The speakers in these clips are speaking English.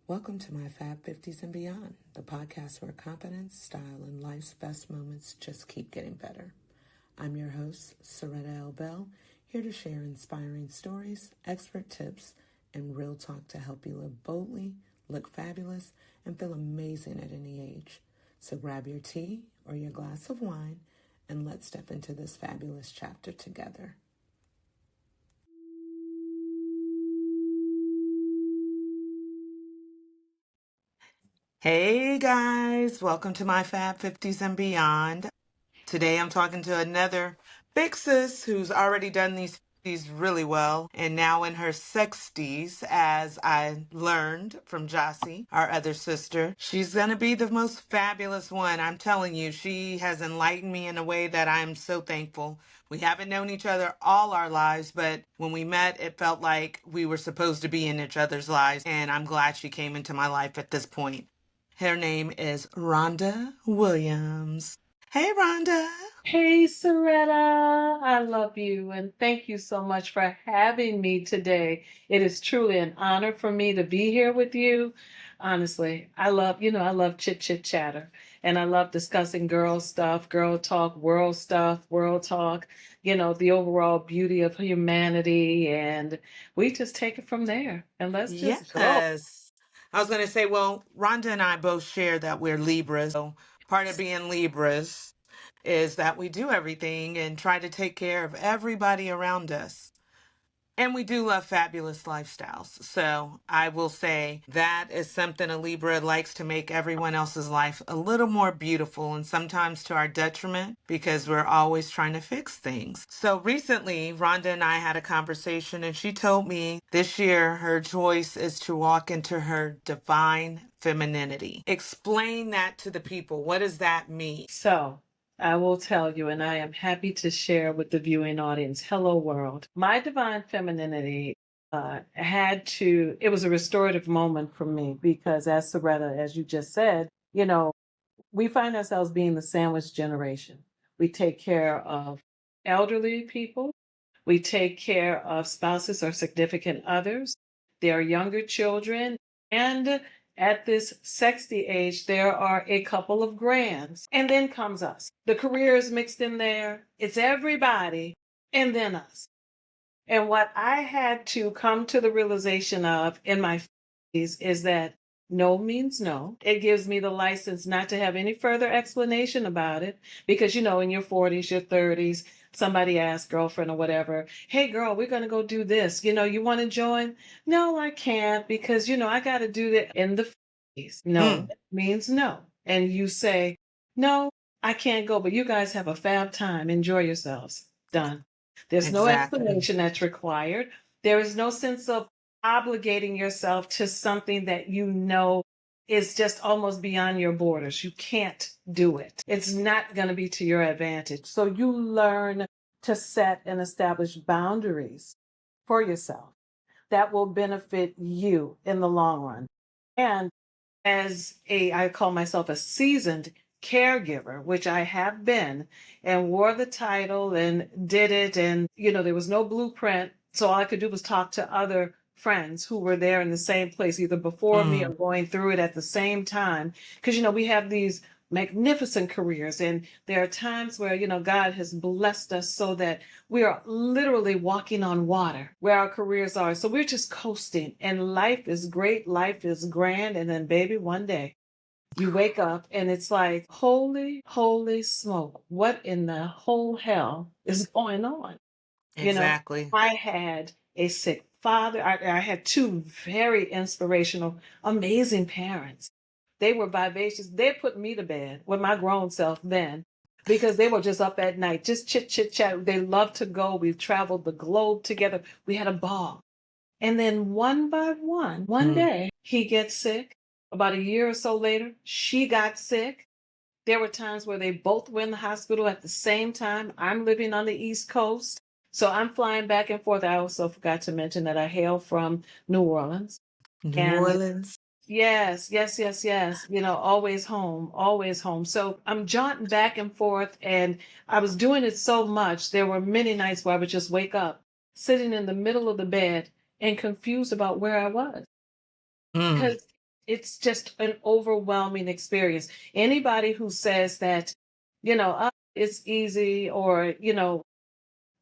Welcome to my Fab 50s and Beyond, the podcast where confidence, style, and life's best moments just keep getting better. I'm your host, Syretta L, here to share inspiring stories, expert tips, and real talk to help you live boldly, look fabulous, and feel amazing at any age. So grab your tea or your glass of wine, and let's step into this fabulous chapter together. Hey guys, welcome to my Fab 50s and Beyond. Today I'm talking to another big sis who's already done these 50s really well and now in her 60s, as I learned from Jossie, our other sister. She's going to be the most fabulous one. I'm telling you, she has enlightened me in a way that I'm so thankful. We haven't known each other all our lives, but when we met, it felt like we were supposed to be in each other's lives, and I'm glad she came into my life at this point. Her name is Rhonda Williams. Hey, Rhonda. Hey, Syretta, I love you and thank you so much for having me today. It is truly an honor for me to be here with you. Honestly, I love chit chatter and I love discussing girl stuff, girl talk, world talk, the overall beauty of humanity. And we just take it from there and let's just go. Yes. I was going to say, well, Rhonda and I both share that we're Libras. So part of being Libras is that we do everything and try to take care of everybody around us. And we do love fabulous lifestyles. So I will say that is something a Libra likes, to make everyone else's life a little more beautiful, and sometimes to our detriment because we're always trying to fix things. So recently, Rhonda and I had a conversation, and she told me this year her choice is to walk into her divine femininity. Explain that to the people. What does that mean? So, I will tell you, and I am happy to share with the viewing audience. Hello, world. My divine femininity it was a restorative moment for me because, as Syretta, as you just said, we find ourselves being the sandwich generation. We take care of elderly people, we take care of spouses or significant others, their younger children, and at this sexy age, there are a couple of grands. And then comes us. The career is mixed in there. It's everybody, and then us. And what I had to come to the realization of in my 50s is that no means no. It gives me the license not to have any further explanation about it because, in your 40s, your 30s, somebody asks, girlfriend or whatever, hey girl, we're going to go do this. You want to join? No, I can't because, I got to do that in the 50s. No means no. And you say, no, I can't go, but you guys have a fab time. Enjoy yourselves. Done. There's no Exactly. explanation that's required. There is no sense of obligating yourself to something that is just almost beyond your borders. You can't do it. It's not going to be to your advantage. So you learn to set and establish boundaries for yourself that will benefit you in the long run. And I call myself a seasoned caregiver, which I have been, and wore the title and did it. And, there was no blueprint. So all I could do was talk to other friends who were there in the same place, either before me or going through it at the same time. Because, we have these magnificent careers, and there are times where, God has blessed us so that we are literally walking on water where our careers are. So we're just coasting, and life is great, life is grand. And then, baby, one day you wake up and it's like, holy smoke, what in the whole hell is going on? Exactly. I had a sick father. I had two very inspirational, amazing parents. They were vivacious. They put me to bed with my grown self then because they were just up at night, just chit chat. They loved to go. We traveled the globe together. We had a ball. And then one by one day, he gets sick. About a year or so later, she got sick. There were times where they both were in the hospital at the same time. I'm living on the East Coast, so I'm flying back and forth. I also forgot to mention that I hail from New Orleans. New And Orleans. yes, yes, yes, yes. Always home, always home. So I'm jaunting back and forth, and I was doing it so much. There were many nights where I would just wake up, sitting in the middle of the bed and confused about where I was. Because It's just an overwhelming experience. Anybody who says that, it's easy, or,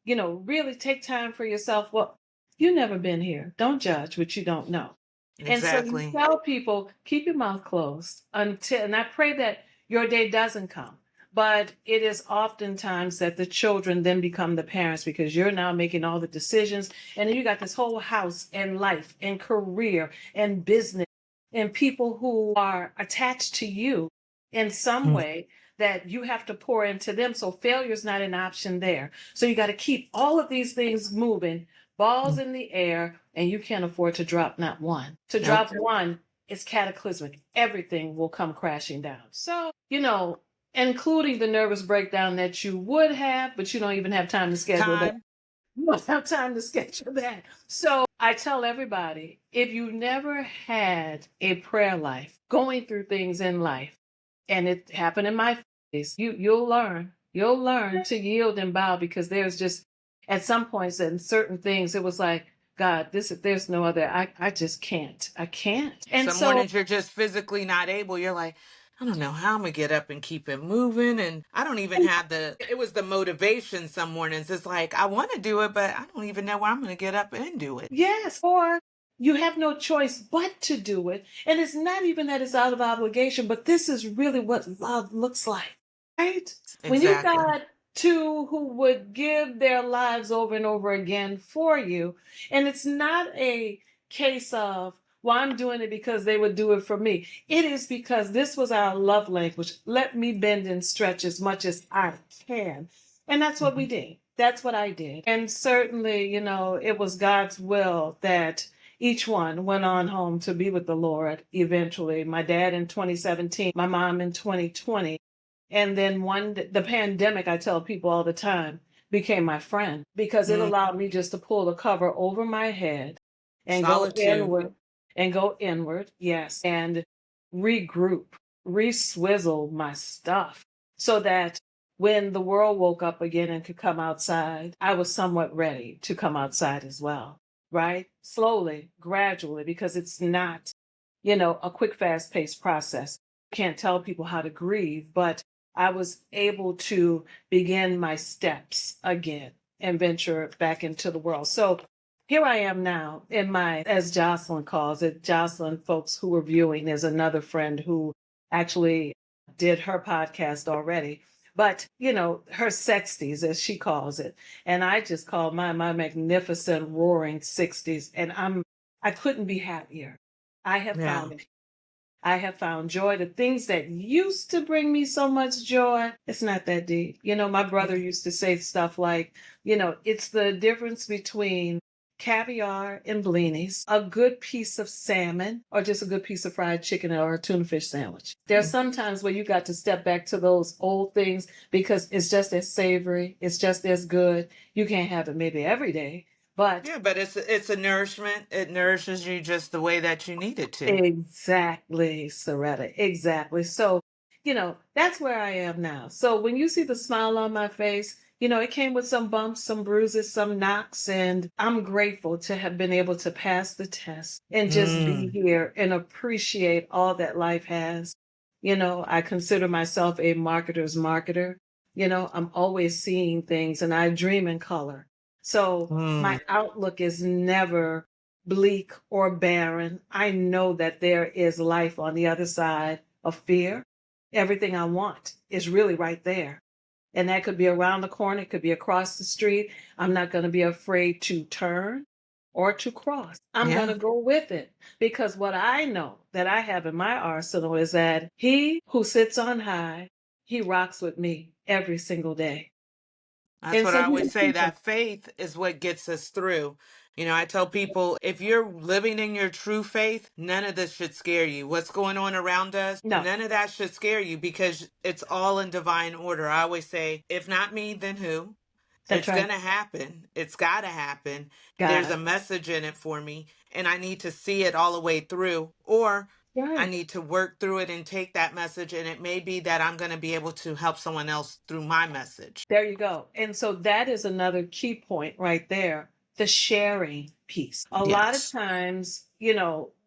really take time for yourself. Well, you never been here. Don't judge what you don't know. And so you Exactly. tell people, keep your mouth closed until, and I pray that your day doesn't come. But it is oftentimes that the children then become the parents, because you're now making all the decisions. And then you got this whole house and life and career and business and people who are attached to you in some Mm. way that you have to pour into them. So failure is not an option there. So you got to keep all of these things moving, balls Mm. in the air, and you can't afford to drop not one. To Nope. drop one is cataclysmic. Everything will come crashing down. So, including the nervous breakdown that you would have, but you don't even have time to schedule that. Time. You don't have time to schedule that. So I tell everybody, if you never had a prayer life, going through things in life, and it happened in my face, you'll learn. You'll learn to yield and bow, because there's just at some points and certain things it was like, God, this there's no other. I just can't. I can't. And Some so mornings you're just physically not able. You're like, I don't know how I'm gonna get up and keep it moving. And I don't even have it was the motivation some mornings. It's like, I want to do it, but I don't even know where I'm gonna get up and do it. yes, or you have no choice but to do it. And it's not even that it's out of obligation, but this is really what love looks like, right? When you Exactly. got two who would give their lives over and over again for you, and it's not a case of, well, I'm doing it because they would do it for me. It is because this was our love language. Let me bend and stretch as much as I can. And that's what we Mhm. did. That's what I did. And certainly, it was God's will that each one went on home to be with the Lord eventually. My dad in 2017, my mom in 2020. And then the pandemic, I tell people all the time, became my friend, because it Mm. allowed me just to pull the cover over my head and go Solitude. inward yes, and regroup, re-swizzle my stuff, so that when the world woke up again and could come outside, I was somewhat ready to come outside as well, right? Slowly, gradually, because it's not, a quick, fast paced process. Can't tell people how to grieve, but I was able to begin my steps again and venture back into the world. So here I am now in my, as Jocelyn calls it, Jocelyn, folks who are viewing, is another friend who actually did her podcast already. But, her sexties, as she calls it. And I just call mine my magnificent roaring 60s. And I couldn't be happier. I have Yeah. found it. I have found joy. The things that used to bring me so much joy, it's not that deep. My brother used to say stuff like, it's the difference between caviar and blinis, a good piece of salmon, or just a good piece of fried chicken or a tuna fish sandwich. There's some times where you got to step back to those old things, because it's just as savory, it's just as good. You can't have it maybe every day, but Yeah, but it's a nourishment. It nourishes you just the way that you need it to. exactly, Syretta. Exactly. So, that's where I am now. So when you see the smile on my face, it came with some bumps, some bruises, some knocks, and I'm grateful to have been able to pass the test and just be Mm. here and appreciate all that life has. I consider myself a marketer's marketer. I'm always seeing things, and I dream in color. So Mm. my outlook is never bleak or barren. I know that there is life on the other side of fear. Everything I want is really right there. And that could be around the corner, it could be across the street. I'm not going to be afraid to turn or to cross. I'm going Yeah. to go with it, because what I know that I have in my arsenal is that he who sits on high, he rocks with me every single day. That's And what so I you always can say, keep that them. faith is what gets us through. I tell people, if you're living in your true faith, none of this should scare you. What's going on around us, No, none of that should scare you, because it's all in divine order. I always say, if not me, then who? that's It's right. going to happen. It's got to happen. There's Gotta. a message in it for me, and I need to see it all the way through, or I Right. need to work through it and take that message. And it may be that I'm going to be able to help someone else through my message. There you go. And so that is another key point right there, the sharing piece. A lot of Yes. times,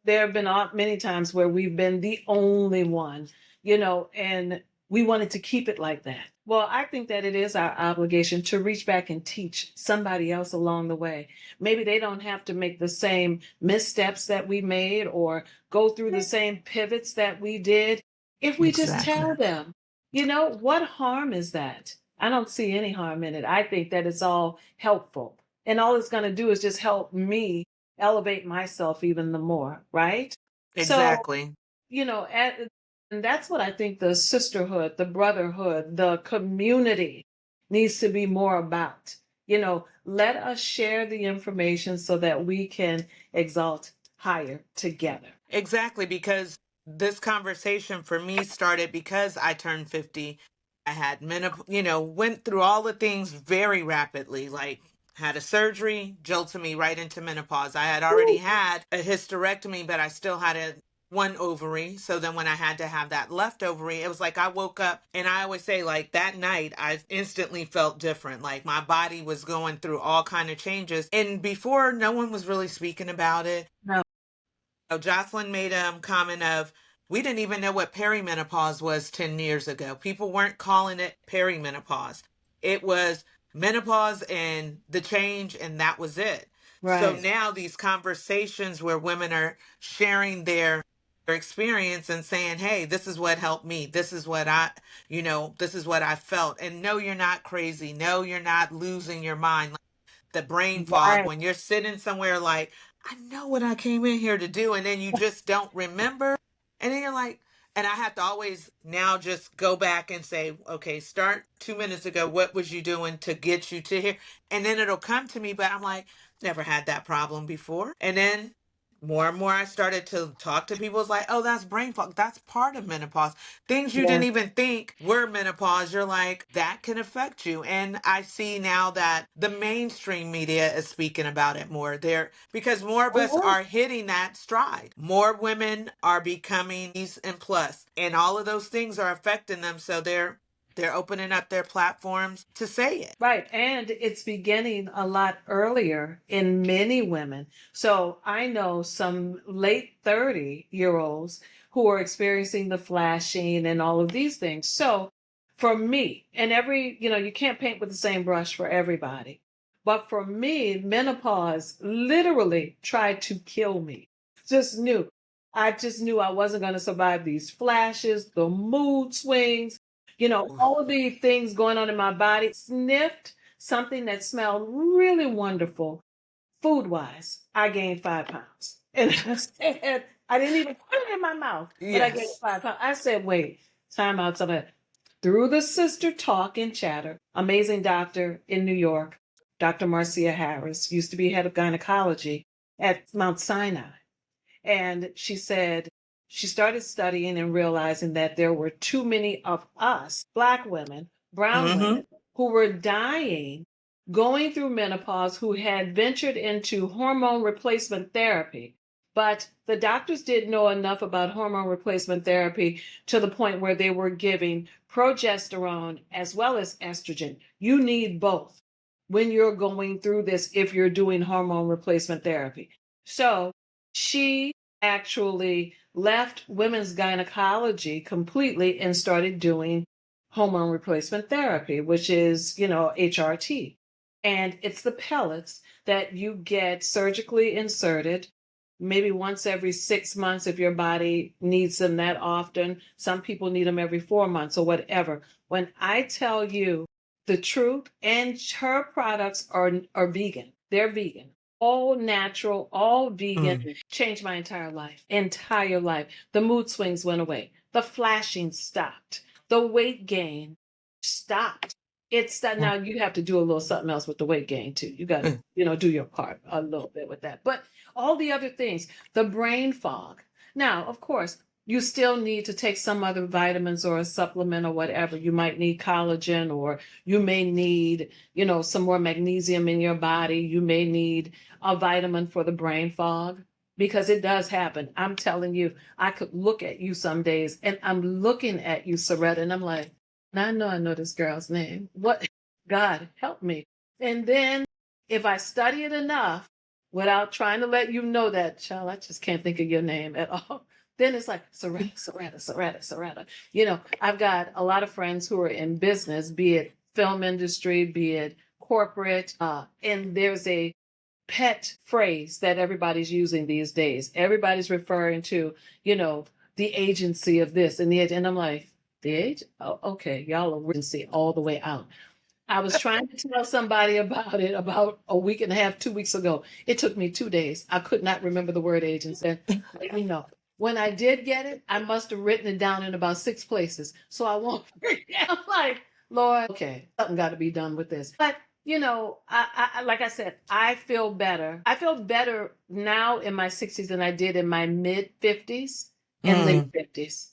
there have been many times where we've been the only one, and we wanted to keep it like that. Well, I think that it is our obligation to reach back and teach somebody else along the way. Maybe they don't have to make the same missteps that we made or go through the same pivots that we did. If we just Exactly. tell them, what harm is that? I don't see any harm in it. I think that it's all helpful. And all it's going to do is just help me elevate myself even the more, right? So, Exactly. and that's what I think the sisterhood, the brotherhood, the community needs to be more about. Let us share the information so that we can exalt higher together. Exactly, because this conversation for me started because I turned 50. I had went through all the things very rapidly, like had a surgery, jolted me right into menopause. I had already Ooh, had a hysterectomy, but I still had one ovary. So then when I had to have that left ovary, it was like I woke up, and I always say, like, that night I instantly felt different. Like my body was going through all kind of changes. And before, no one was really speaking about it. no, Jocelyn made a comment of, we didn't even know what perimenopause was 10 years ago. People weren't calling it perimenopause. It was menopause and the change, and that was it. So right. now these conversations where women are sharing their experience and saying, hey, this is what helped me. This is what this is what I felt. And no, you're not crazy. No, you're not losing your mind. The brain fog, Right. when you're sitting somewhere like, I know what I came in here to do, and then you just don't remember. And then you're like, and I have to always now just go back and say, okay, start 2 minutes ago. What was you doing to get you to here? And then it'll come to me, but I'm like, never had that problem before. And then more and more I started to talk to people. It's like, oh, that's brain fog. That's part of menopause. Things you Yeah. didn't even think were menopause. You're like, that can affect you. And I see now that the mainstream media is speaking about it more there, because more of us Oh, are hitting that stride. More women are becoming these and plus, and all of those things are affecting them. So they're opening up their platforms to say it. right. And it's beginning a lot earlier in many women. So I know some late 30-year-olds who are experiencing the flashing and all of these things. So for me, and you can't paint with the same brush for everybody. But for me, menopause literally tried to kill me. Just knew. I just knew I wasn't going to survive these flashes, the mood swings, all of the things going on in my body. Sniffed something that smelled really wonderful food wise. I gained 5 pounds. And I said, I didn't even put it in my mouth, but I gained Yes. 5 pounds. I said, wait, time out. So through the sister talk and chatter, amazing doctor in New York, Dr. Marcia Harris, used to be head of gynecology at Mount Sinai. And she said she started studying and realizing that there were too many of us, Black women, brown Mm-hmm. women, who were dying, going through menopause, who had ventured into hormone replacement therapy. But the doctors didn't know enough about hormone replacement therapy to the point where they were giving progesterone as well as estrogen. You need both when you're going through this if you're doing hormone replacement therapy. So she actually left women's gynecology completely and started doing hormone replacement therapy, which is, HRT. And it's the pellets that you get surgically inserted maybe once every 6 months if your body needs them that often. Some people need them every 4 months or whatever. When I tell you the truth, and her products are vegan, they're vegan, all natural, all vegan, Mm. changed my entire life. Entire life. The mood swings went away. The flashing stopped. The weight gain stopped. It's that now you have to do a little something else with the weight gain too. You got to, Mm. do your part a little bit with that. But all the other things, the brain fog. Now, of course, you still need to take some other vitamins or a supplement or whatever. You might need collagen, or you may need, some more magnesium in your body. You may need a vitamin for the brain fog, because it does happen. I'm telling you, I could look at you some days, and I'm looking at you, Syretta, and I'm like, now I know this girl's name. What? God help me. And then if I study it enough, without trying to let you know that, child, I just can't think of your name at all. Then it's like Syretta, Syretta, Syretta, Syretta. I've got a lot of friends who are in business, be it film industry, be it corporate, and there's a pet phrase that everybody's using these days. Everybody's referring to, you know, the agency of this and and I'm like, the age? Oh, okay, y'all are agency all the way out. I was trying to tell somebody about it about a week and a half, 2 weeks ago. It took me 2 days. I could not remember the word agency. Let me know. When I did get it, I must have written it down in about 6 places. So I won't forget. I'm like, Lord, okay, something got to be done with this. But like I said, I feel better. I feel better now in my 60s than I did in my mid 50s and late Mm. 50s.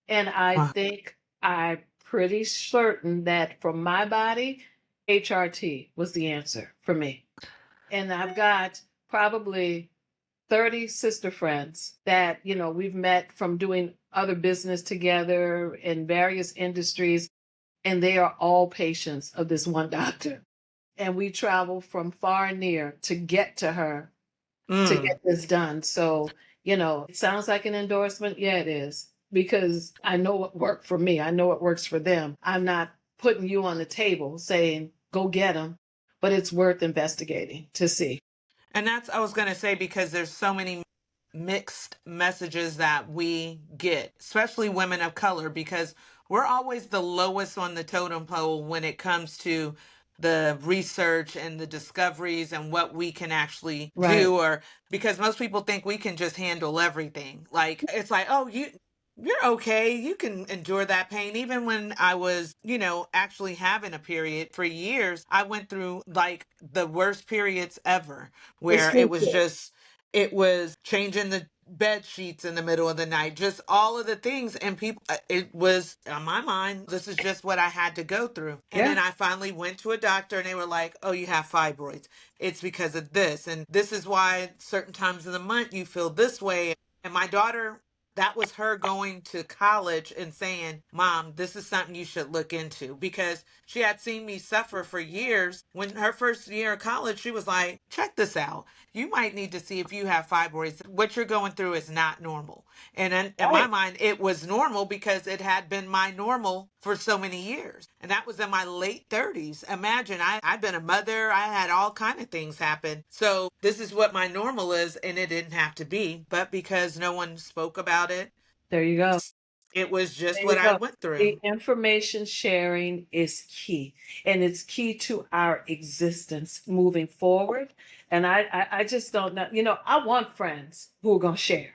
And I Wow. think I'm pretty certain that for my body, HRT was the answer for me. And I've got probably 30 sister friends that, we've met from doing other business together in various industries, and they are all patients of this one doctor. And we travel from far and near to get to her to Mm. get this done. So, it sounds like an endorsement. Yeah, it is. Because I know what worked for me. I know what works for them. I'm not putting you on the table saying, go get them, but it's worth investigating to see. And that's, I was going to say, because there's so many mixed messages that we get, especially women of color, because we're always the lowest on the totem pole when it comes to the research and the discoveries and what we can actually Right. do, or because most people think we can just handle everything. Like, it's like, oh, you're okay. You can endure that pain. Even when I was, actually having a period for years, I went through like the worst periods ever, where it was Exclusive. just, it was changing the bed sheets in the middle of the night, just all of the things. And people, it was on my mind, this is just what I had to go through. And Yeah. then I finally went to a doctor and they were like, oh, you have fibroids. It's because of this. And this is why certain times of the month you feel this way. And my daughter, that was her going to college and saying, Mom, this is something you should look into, because she had seen me suffer for years. When her first year of college, she was like, check this out. You might need to see if you have fibroids. What you're going through is not normal. And in my Right. mind, it was normal because it had been my normal for so many years. And that was in my late 30s. Imagine, I'd been a mother. I had all kind of things happen. So this is what my normal is. And it didn't have to be. But because no one spoke about it, There you go. it was just There what you I go. went through. The information sharing is key, and it's key to our existence moving forward. And I just don't know. I want friends who are going to share.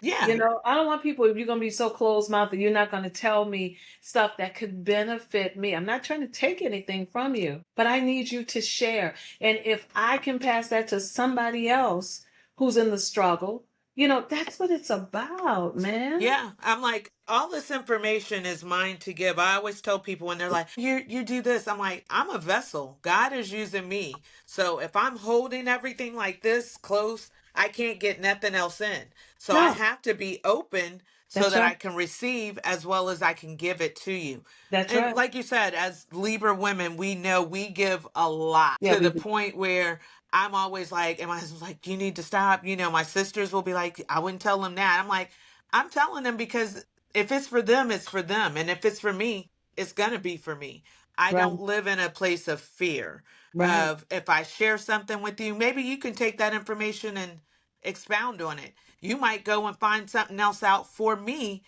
Yeah. I don't want people, if you're going to be so closed mouthed that you're not going to tell me stuff that could benefit me. I'm not trying to take anything from you, but I need you to share. And if I can pass that to somebody else who's in the struggle, that's what it's about, man. Yeah, I'm like, all this information is mine to give. I always tell people when they're like, you do this. I'm like, I'm a vessel. God is using me. So if I'm holding everything like this close, I can't get nothing else in. So I No, have to be open so that's that right. I can receive as well as I can give it to you. That's And right. like you said, as Libra women, we know we give a lot, Yeah, to we the do. point where I'm always like, and my husband's like, you need to stop. My sisters will be like, I wouldn't tell them that. I'm like, I'm telling them because if it's for them, it's for them. And if it's for me, it's going to be for me. I Right, don't live in a place of fear right, of, if I share something with you, maybe you can take that information and expound on it. You might go and find something else out for me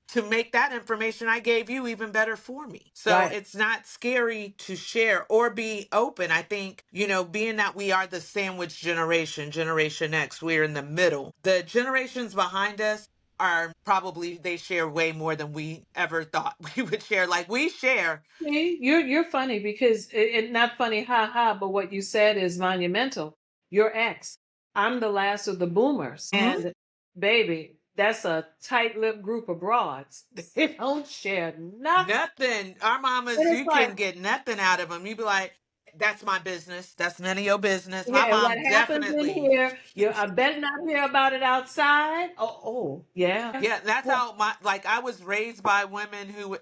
to make that information I gave you even better for me. So right. it's not scary to share or be open. I think, being that we are the sandwich generation, Generation X, we're in the middle. The generations behind us are probably, they share way more than we ever thought we would share. Like, we share. See, you're funny because it not funny, ha ha, but what you said is monumental. Your ex. I'm the last of the boomers. Mhm. And baby, that's a tight-lipped group of broads. They don't share nothing. Nothing. Our mamas, And it's you like, can get nothing out of them. You be like, that's my business. That's none of your business. My yeah, and what mom happens in definitely. here, I better not hear about it outside. Oh, yeah. Yeah, that's how like, I was raised by women who,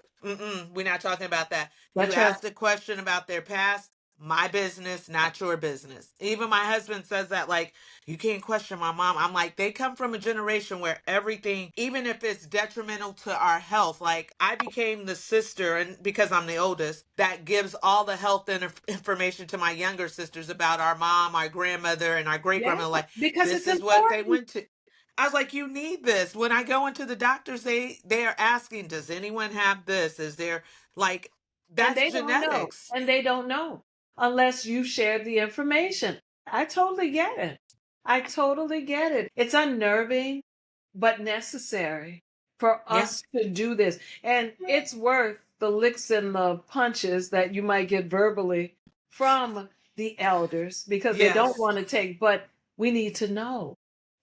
we're not talking about that. You That's right. asked a question about their past. my business, not your business. Even my husband says that, like, you can't question my mom. I'm like, they come from a generation where everything, even if it's detrimental to our health, like, I became the sister, and because I'm the oldest, that gives all the health and information to my younger sisters about our mom, our grandmother, and our great Yeah, grandmother. Like, because this it's is what they important. went to. I was like, you need this. When I go into the doctors, they are asking, does anyone have this? Is there, like, And that's they don't know. genetics. And they don't know unless you share the information. I totally get it. I totally get it. It's unnerving, but necessary for Yeah. us to do this. And it's worth the licks and the punches that you might get verbally from the elders because they don't Yes. want to take, but we need to know.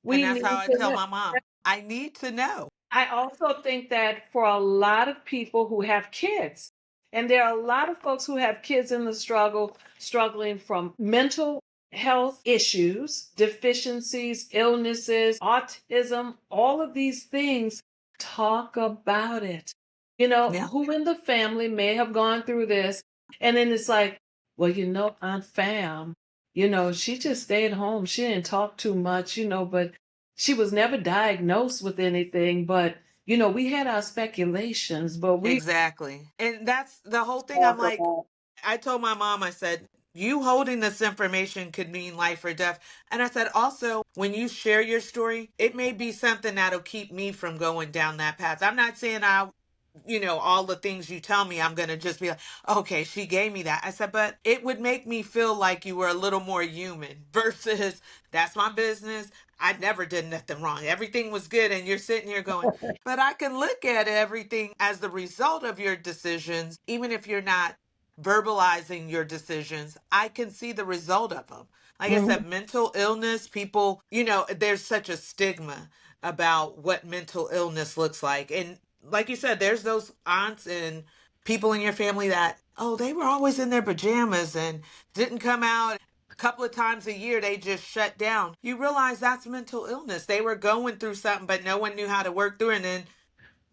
And We that's how need I to tell know. my mom, I need to know. I also think that for a lot of people who have kids, and there are a lot of folks who have kids in the struggle, struggling from mental health issues, deficiencies, illnesses, autism, all of these things, talk about it. Yeah. Who in the family may have gone through this? And then it's like, well, Aunt Fam, she just stayed home. She didn't talk too much, but she was never diagnosed with anything, but we had our speculations, but we Exactly. And that's the whole thing. I'm talk like, about. I told my mom, I said, you holding this information could mean life or death. And I said, also, when you share your story, it may be something that'll keep me from going down that path. I'm not saying all the things you tell me, I'm going to just be like, okay, she gave me that. I said, but it would make me feel like you were a little more human versus that's my business. I never did nothing wrong. Everything was good. And you're sitting here going, but I can look at everything as the result of your decisions, even if you're not verbalizing your decisions. I can see the result of them. Like I Mhm. said, mental illness, people, there's such a stigma about what mental illness looks like. And like you said, there's those aunts and people in your family that, oh, they were always in their pajamas and didn't come out. A couple of times a year, they just shut down. You realize that's mental illness. They were going through something, but no one knew how to work through it. And then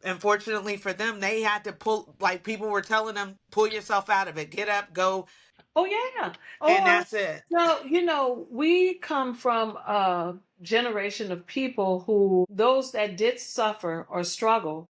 unfortunately for them, they had to pull, like people were telling them, pull yourself out of it, get up, go, Oh yeah. and Or that's it. no, we come from a generation of people who those that did suffer or struggle,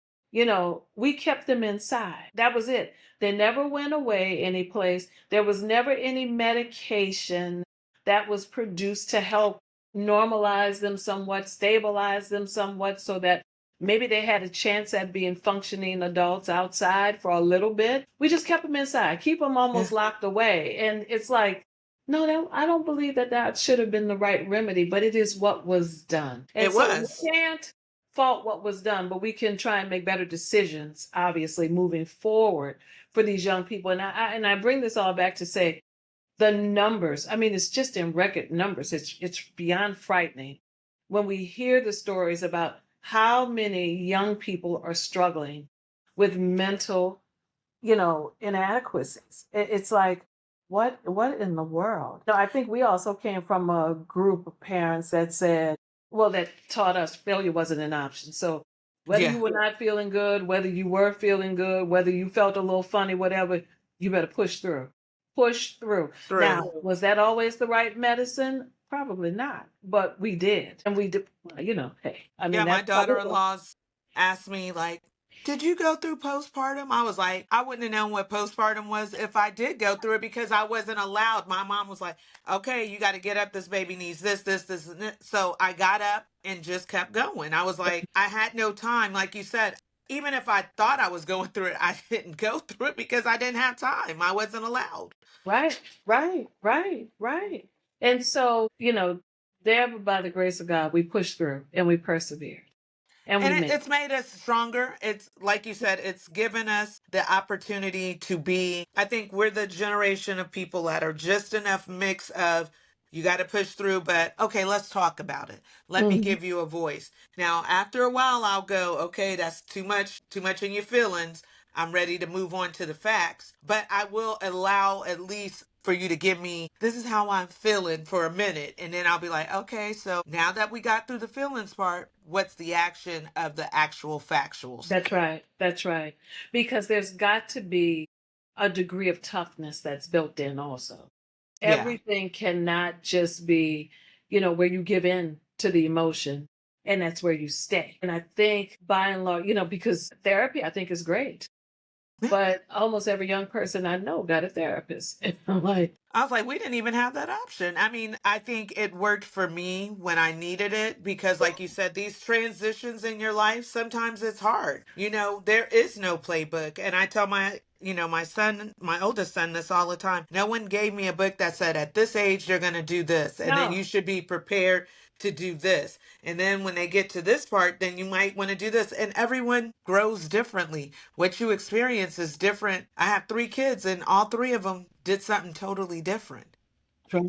we kept them inside. That was it. They never went away any place. There was never any medication that was produced to help normalize them somewhat, stabilize them somewhat so that maybe they had a chance at being functioning adults outside for a little bit. We just kept them inside, keep them Yeah, almost locked away. And it's like, no, I don't believe that should have been the right remedy, but it is what was done. And it so we was. can't fault what was done, but we can try and make better decisions, obviously, moving forward for these young people. And I bring this all back to say the numbers. I mean, it's just in record numbers. It's beyond frightening when we hear the stories about how many young people are struggling with mental, inadequacies. It's like, what in the world? No, I think we also came from a group of parents that said, well, that taught us failure wasn't an option. So whether Yeah, you were not feeling good, whether you were feeling good, whether you felt a little funny, whatever, you better push through. Push through. Now, true. was that always the right medicine? Probably not, but we did. And we did, hey, I mean, Yeah, my that's how it was. daughter-in-laws asked me, like, did you go through postpartum? I was like, I wouldn't have known what postpartum was if I did go through it because I wasn't allowed. My mom was like, okay, you got to get up. This baby needs this, and this. So I got up and just kept going. I was like, I had no time. Like you said, even if I thought I was going through it, I didn't go through it because I didn't have time. I wasn't allowed. Right, right, right, right. And so, there by the grace of God, we pushed through and we persevered and we And made it's made us stronger. It's like you said, it's given us the opportunity to be. I think we're the generation of people that are just enough mix of you got to push through, but okay, let's talk about it. it. Let me give you a voice. Now, after a while, I'll go, okay, that's too much in your feelings. I'm ready to move on to the facts, but I will allow at least for you to give me, this is how I'm feeling for a minute. And then I'll be like, okay, so now that we got through the feelings part, what's the action of the actual factuals? That's right. That's right. Because there's got to be a degree of toughness that's built in also. Yeah. Everything cannot just be, where you give in to the emotion and that's where you stay. And I think by and large, because therapy I think is great, but almost every young person I know got a therapist. And I'm like, I was like, we didn't even have that option. I mean, I think it worked for me when I needed it because, like you said, these transitions in your life, sometimes it's hard. There is no playbook. And I tell my son, my oldest son, this all the time. No one gave me a book that said, at this age, you're going to do this. And then no, you should be prepared to do this. And then when they get to this part, then you might want to do this. And everyone grows differently. What you experience is different. I have three kids, and all three of them did something totally different.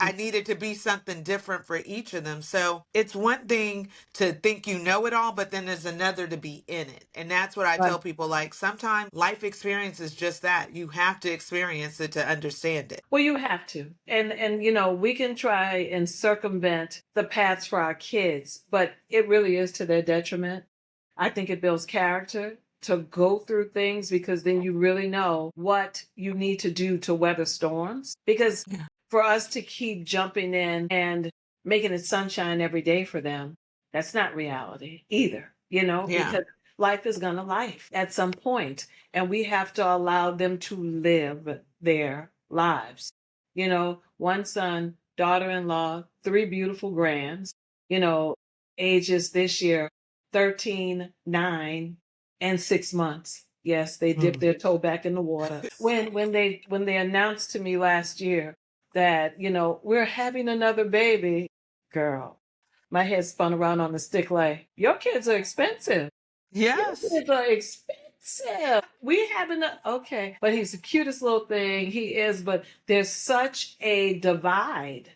I from needed to be something different for each of them. So it's one thing to think you know it all, but then there's another to be in it. And that's what I tell right. people, like, sometimes life experience is just that. You have to experience it to understand it. Well, you have to. And we can try and circumvent the paths for our kids, but it really is to their detriment. I think it builds character to go through things because then you really know what you need to do to weather storms. Because Yeah. for us to keep jumping in and making it sunshine every day for them, that's not reality either, Yeah. because life is going to life at some point, and we have to allow them to live their lives. One son, daughter in law, three beautiful grands, you know, ages this year 13, 9, and 6 months. Yes, they dipped Mm. their toe back in the water. When they announced to me last year that, we're having another baby, girl, my head spun around on the stick like, your kids are expensive. Your Yes. kids are expensive. We having a okay, but he's the cutest little thing. He is, but there's such a divide.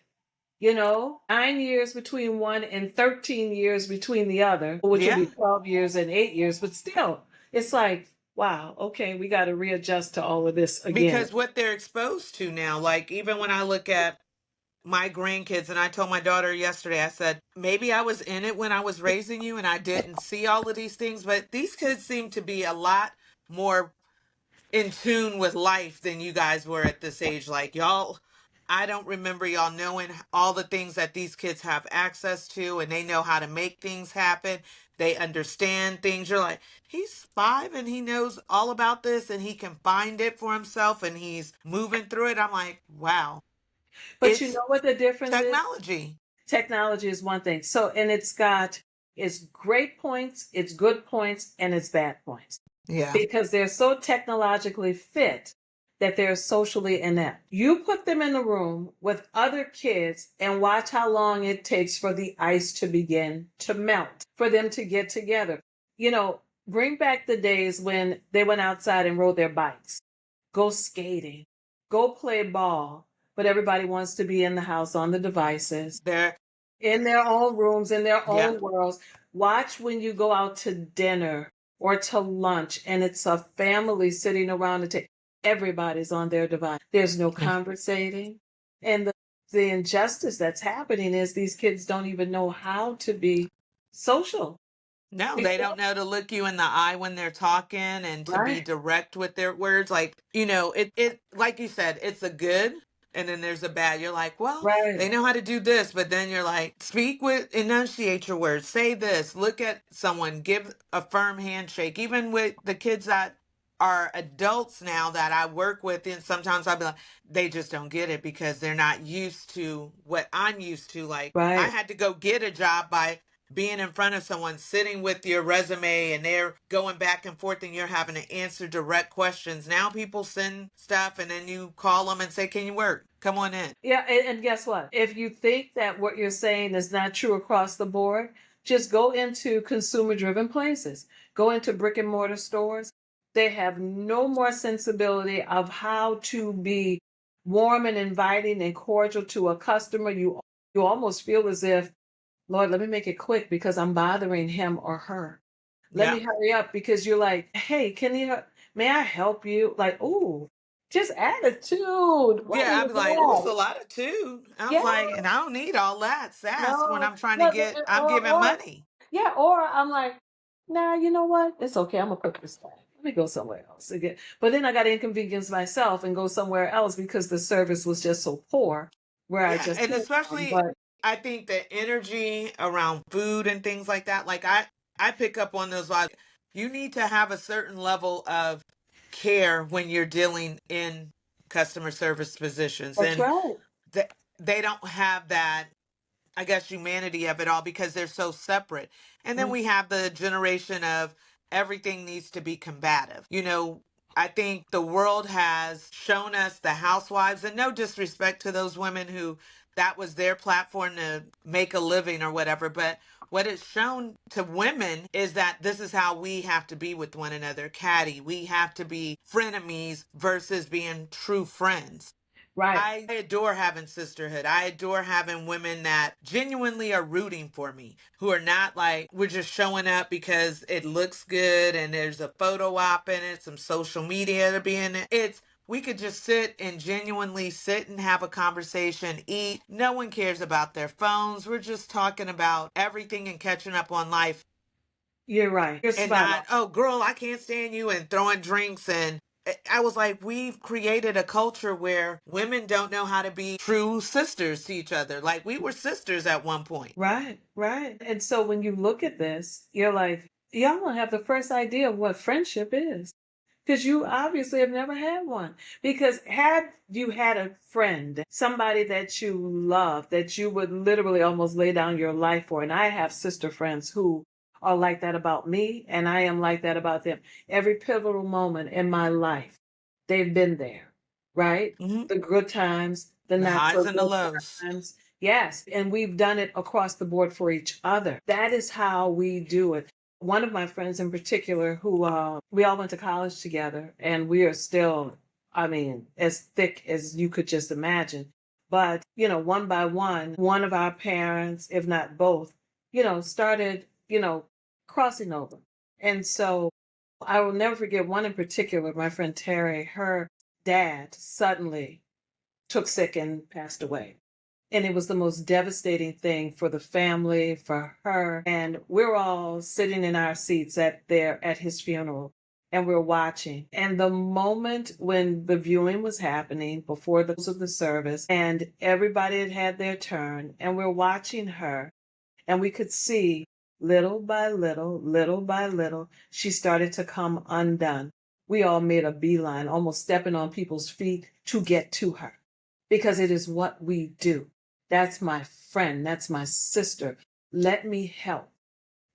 9 years between one and 13 years between the other, which will Yeah. be 12 years and 8 years, but still, it's like, wow, okay, we got to readjust to all of this again. Because what they're exposed to now, like, even when I look at my grandkids, and I told my daughter yesterday, I said, maybe I was in it when I was raising you and I didn't see all of these things, but these kids seem to be a lot more in tune with life than you guys were at this age. Like, y'all, I don't remember y'all knowing all the things that these kids have access to, and they know how to make things happen. They understand things. You're like, he's 5 and he knows all about this and he can find it for himself and he's moving through it. I'm like, wow, But you it's know what the difference is? technology. Technology is one thing. So, and it's got its great points, its good points, and its bad points Yeah. because they're so technologically fit that they're socially inept. You put them in a room with other kids and watch how long it takes for the ice to begin to melt, for them to get together. Bring back the days when they went outside and rode their bikes, go skating, go play ball, but everybody wants to be in the house on the devices, They're, in their own rooms, in their yeah. own worlds. Watch when you go out to dinner or to lunch and it's a family sitting around the table. Everybody's on their device. There's no Yeah. conversating. And the injustice that's happening is these kids don't even know how to be social. No, they don't know to look you in the eye when they're talking and to be Right. direct with their words. Like, it like you said, it's a good and then there's a bad. You're like, well, Right. they know how to do this, but then you're like, speak with, enunciate your words, say this, look at someone, give a firm handshake. Even with the kids that are adults now that I work with, and sometimes I'll be like, they just don't get it because they're not used to what I'm used to. Like, I Right. had to go get a job by being in front of someone, sitting with your resume, and they're going back and forth, and you're having to answer direct questions. Now people send stuff, and then you call them and say, "Can you work? Come on in." Yeah, and guess what? If you think that what you're saying is not true across the board, just go into consumer driven places, go into brick and mortar stores. They have no more sensibility of how to be warm and inviting and cordial to a customer. You almost feel as if, Lord, let me make it quick because I'm bothering him or her. Let me Yep. hurry up because you're like, hey, may I help you? Like, ooh, just attitude. What Yeah, I'd is be like, "Ooh, it's that? a lot of two." I was Yeah, like, and I don't need all that sass when no, I'm trying to no, I'm giving or money. yeah, or I'm like, nah, you know what? It's okay. I'm gonna put this back. Let me go somewhere else again. But then I got to inconvenience myself and go somewhere else because the service was just so poor. where I Yeah, just and came from. especially But I think the energy around food and things like that, like I pick up on those vibes. You need to have a certain level of care when you're dealing in customer service positions, that's and right. th- they don't have that, I guess, humanity of it all because they're so separate. And then Mm, we have the generation of everything needs to be combative. I think the world has shown us the housewives, and no disrespect to those women who that was their platform to make a living or whatever, but what it's shown to women is that this is how we have to be with one another, catty. We have to be frenemies versus being true friends. right. I adore having sisterhood. I adore having women that genuinely are rooting for me, who are not like, we're just showing up because it looks good and there's a photo op in it, some social media to be in it. We could just sit and genuinely sit and have a conversation, eat. No one cares about their phones. We're just talking about everything and catching up on life, You're right. You're and spot on. not, oh, girl, I can't stand you, and throwing drinks. And I was like, we've created a culture where women don't know how to be true sisters to each other. Like we were sisters at one point. Right, right. And so when you look at this, you're like, y'all don't have the first idea of what friendship is. Because you obviously have never had one. Because had you had a friend, somebody that you love, that you would literally almost lay down your life for, and I have sister friends who are like that about me, and I am like that about them. Every pivotal moment in my life, they've been there, right? Hmm. The good times, the The not highs so and the good lows. times. Yes, and we've done it across the board for each other. That is how we do it. One of my friends in particular, who we all went to college together, and we are still, I mean, as thick as you could just imagine. But, one by one of our parents, if not both, started, crossing over. And so I will never forget one in particular, my friend Terry, her dad suddenly took sick and passed away. And it was the most devastating thing for the family, for her. And we're all sitting in our seats at his funeral, and we're watching. And the moment when the viewing was happening before the service, and everybody had had their turn, and we're watching her, and we could see little by little, she started to come undone. We all made a beeline, almost stepping on people's feet to get to her because it is what we do. That's my friend. That's my sister. Let me help.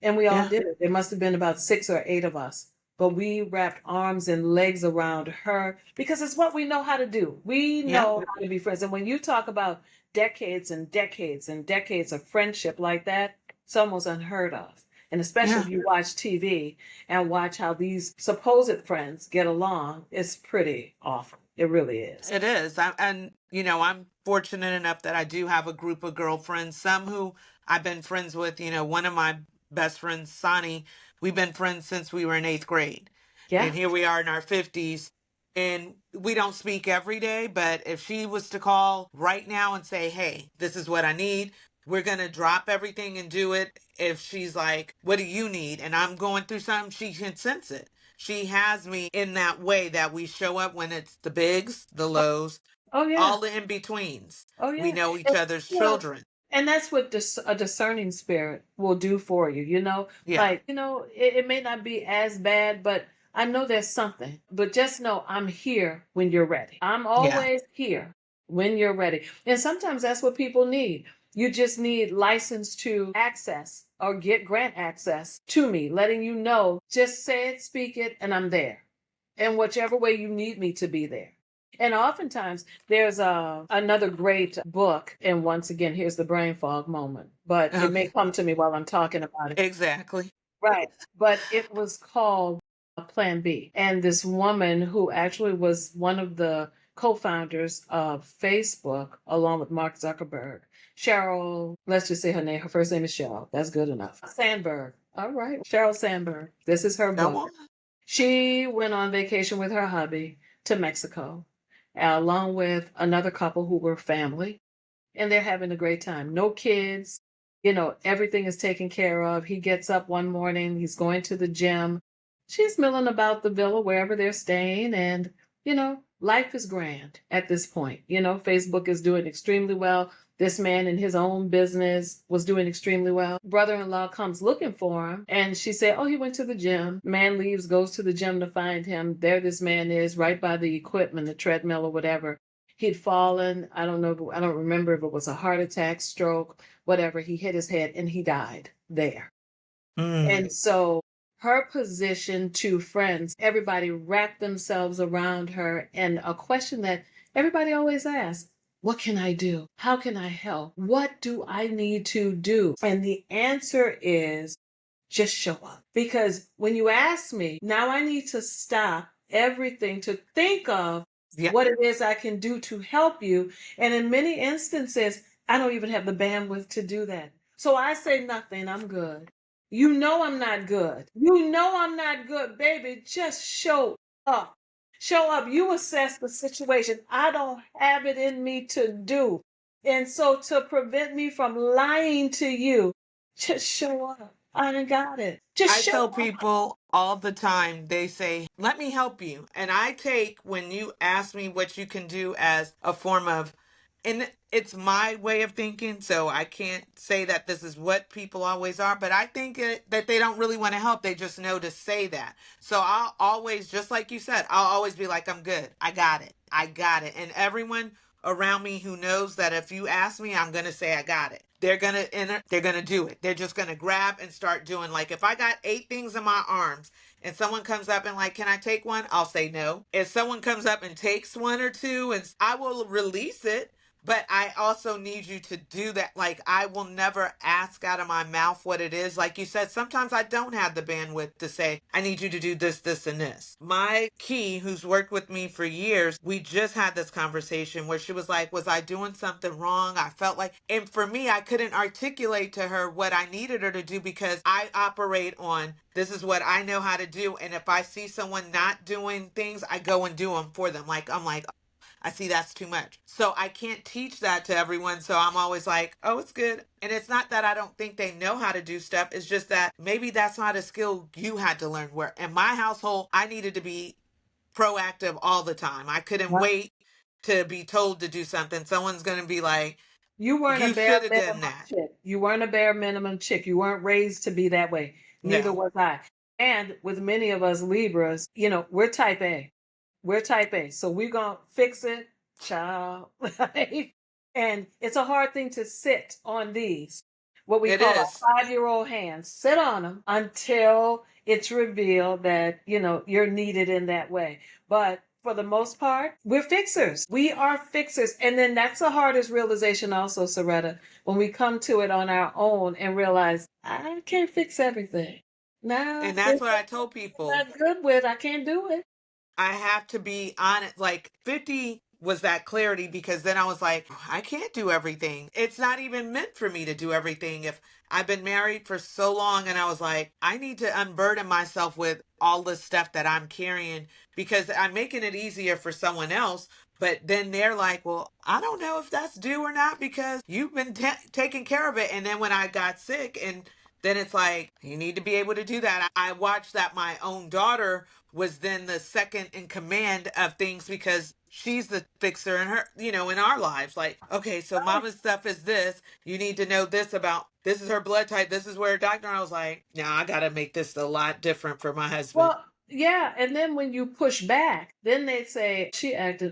And we all Yeah. did it. There must have been about 6 or 8 of us. But we wrapped arms and legs around her because it's what we know how to do. We Yeah. know how to be friends. And when you talk about decades and decades and decades of friendship like that, it's almost unheard of. And especially Yeah. if you watch TV and watch how these supposed friends get along, it's pretty awful. It really is. It is. I'm fortunate enough that I do have a group of girlfriends, some who I've been friends with. One of my best friends, Sani, we've been friends since we were in eighth grade. Yeah. And here we are in our 50s. And we don't speak every day, but if she was to call right now and say, hey, this is what I need, we're going to drop everything and do it. If she's like, what do you need? And I'm going through something, she can sense it. She has me in that way that we show up when it's the bigs, the lows, Oh, yeah. all the in betweens. Oh, We yeah. know each And, other's you know, children. and that's what a discerning spirit will do for you, Yeah. like, it may not be as bad, but I know there's something. But just know I'm here when you're ready. I'm Yeah. always here when you're ready. And sometimes that's what people need. You just need license to access or get grant access to me, letting you know, just say it, speak it, and I'm there. In whichever way you need me to be there. And oftentimes there's another great book, and once again, here's the brain fog moment, but it may Okay. come to me while I'm talking about it. Exactly. Right. But it was called Plan B. And this woman who actually was one of the co-founders of Facebook, along with Mark Zuckerberg, Sheryl, let's just say her name, her first name is Sheryl. That's good enough. Sandberg. All right. Sheryl Sandberg. This is her Come book. on. She went on vacation with her hubby to Mexico, along with another couple who were family, and they're having a great time. No kids, everything is taken care of. He gets up one morning, he's going to the gym. She's milling about the villa wherever they're staying, and, life is grand at this point. Facebook is doing extremely well. This man in his own business was doing extremely well. Brother-in-law comes looking for him, and she said, "Oh, he went to the gym." Man leaves, goes to the gym to find him. There this man is, right by the equipment, the treadmill or whatever. He'd fallen. I don't know. I don't remember if it was a heart attack, stroke, whatever. He hit his head and he died there. And so her position to friends, everybody wrapped themselves around her. And a question that everybody always asks, what can I do? How can I help? What do I need to do? And the answer is just show up. Because when you ask me, now I need to stop everything to think of Yeah. what it is I can do to help you. And in many instances, I don't even have the bandwidth to do that. So I say nothing, I'm good. You know I'm not good. You know I'm not good, baby. Just show up. Show up. You assess the situation. I don't have it in me to do. And so to prevent me from lying to you, just show up. I done got it. Just I show tell up. people all the time, they say, let me help you. And I take when you ask me what you can do as a form of, and it's my way of thinking. So I can't say that this is what people always are, but I think that they don't really want to help. They just know to say that. So I'll always, just like you said, I'll always be like, I'm good. I got it. I got it. And everyone around me who knows that if you ask me, I'm going to say I got it. They're going to do it. They're just going to grab and start doing, like, if I got 8 things in my arms and someone comes up and like, can I take one? I'll say no. If someone comes up and takes one or two, and I will release it, but I also need you to do that. Like, I will never ask out of my mouth what it is. Like you said, sometimes I don't have the bandwidth to say, I need you to do this, this, and this. My key, who's worked with me for years, we just had this conversation where she was like, was I doing something wrong? I felt like, and for me, I couldn't articulate to her what I needed her to do because I operate on this is what I know how to do. And if I see someone not doing things, I go and do them for them. Like, I'm like, I see that's too much. So I can't teach that to everyone. So I'm always like, oh, it's good. And it's not that I don't think they know how to do stuff. It's just that maybe that's not a skill you had to learn. Where in my household, I needed to be proactive all the time. I couldn't Yep. wait to be told to do something. Someone's going to be like, You weren't a you bare should have done minimum that. chick. You weren't a bare minimum chick. You weren't raised to be that way. Neither No, was I. And with many of us Libras, we're type A. We're type A. So we're going to fix it, child. And it's a hard thing to sit on these, what we it call a is. 5-year-old hands. Sit on them until it's revealed that, you're needed in that way. But for the most part, we're fixers. We are fixers. And then that's the hardest realization also, Syretta, when we come to it on our own and realize, I can't fix everything. No, And that's this what I told I'm people. not good with. I can't do it. I have to be honest. Like 50 was that clarity because then I was like, I can't do everything. It's not even meant for me to do everything. If I've been married for so long and I was like, I need to unburden myself with all the stuff that I'm carrying because I'm making it easier for someone else. But then they're like, well, I don't know if that's due or not because you've been taking care of it. And then when I got sick and then it's like, you need to be able to do that. I watched that my own daughter was then the second in command of things because she's the fixer in her, in our lives. Like, okay, so mama's stuff is this. You need to know this about this is her blood type. This is where her doctor. And I was like, no, I got to make this a lot different for my husband. Well, yeah, and then when you push back, then they say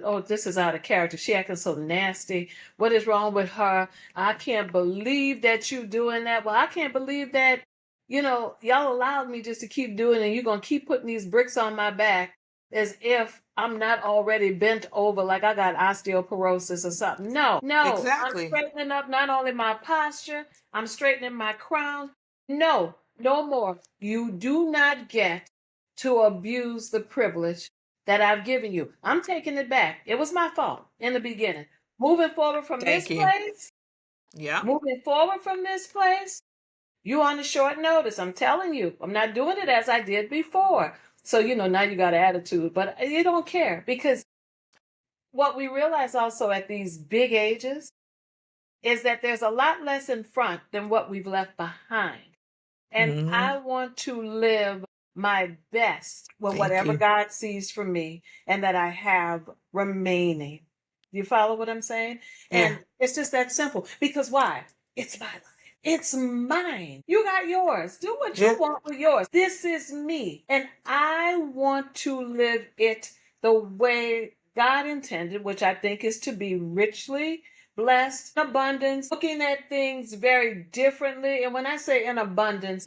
oh, this is out of character. She acting so nasty. What is wrong with her? I can't believe that you doing that. Well, I can't believe that, y'all allowed me just to keep doing it and you're gonna keep putting these bricks on my back as if I'm not already bent over like I got osteoporosis or something. No, no, I'm Exactly. straightening up not only my posture, I'm straightening my crown. No, no more. You do not get to abuse the privilege that I've given you. I'm taking it back. It was my fault in the beginning. Moving forward from this Thank you. place, Yeah. moving forward from this place, you on a short notice. I'm telling you, I'm not doing it as I did before. So, now you got an attitude, but you don't care because what we realize also at these big ages is that there's a lot less in front than what we've left behind. And Hmm. I want to live my best with Thank whatever you. God sees for me and that I have remaining. You follow what I'm saying? Yeah. And it's just that simple. Because why? It's my life. It's mine. You got yours. Do what you Yeah. want with yours. This is me. And I want to live it the way God intended, which I think is to be richly blessed, abundance, looking at things very differently. And when I say in abundance,